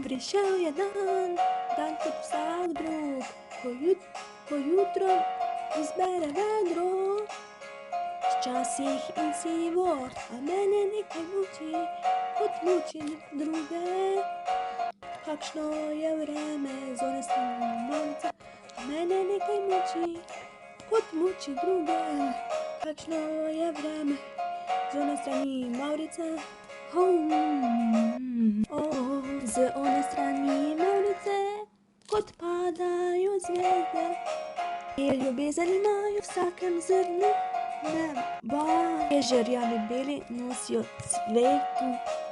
Prišel je dan, dan kot vsak drug, ko jutro izbere vedro. Včasih in sivo, a mene nekaj muči, kot muči druge. Kakšno je vreme, zore strani malice, a mene nekaj muči, kot muči druge. Kakšno je vreme, zore strani Maurice. Z one strani Maurice, kot padajo zvezde, je ljubezen imajo v vsakem zrnu neba. Kje žerjavi beli nosijo cvetu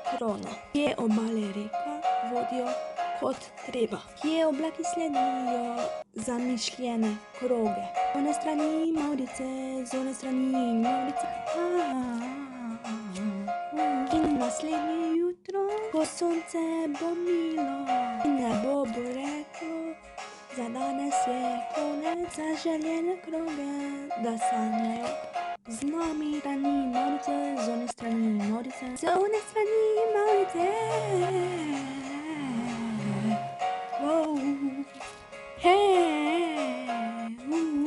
krono, kje obale reka vodijo kot treba, kje oblaki sledijo zamišljene kroge. Z one strani Maurice, z one strani Maurice. In naslednje jutro, ko sonce bo milo in nebo bo reklo, za danes je konec, zaželjene kroge, da sanjajo z nami. Strani Maurice, z one strani Maurice, z one strani Maurice.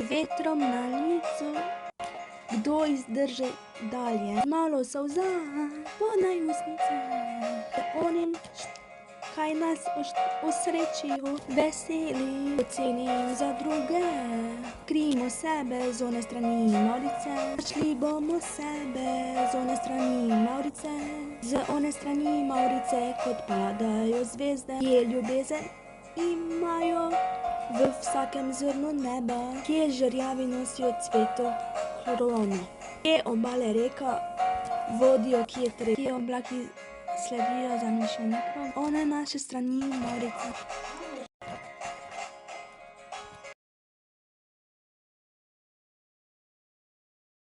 Vetrom na licu, kdo izdrže dalje, malo solza podaj ustnice. Onim, kaj nas osrečijo, veseli, ocenim za druge. Krijmo sebe z one strani Maurice, našli bomo sebe z one strani Maurice. Z one strani Maurice, kot padajo zvezde, je ljubezen imajo v vsakem zrnu neba, kje žerjavi nosijo cveto krono, kje obale reka vodijo kje treba, kje oblaki sledijo zamišljene kroge. One naše strani Maurice.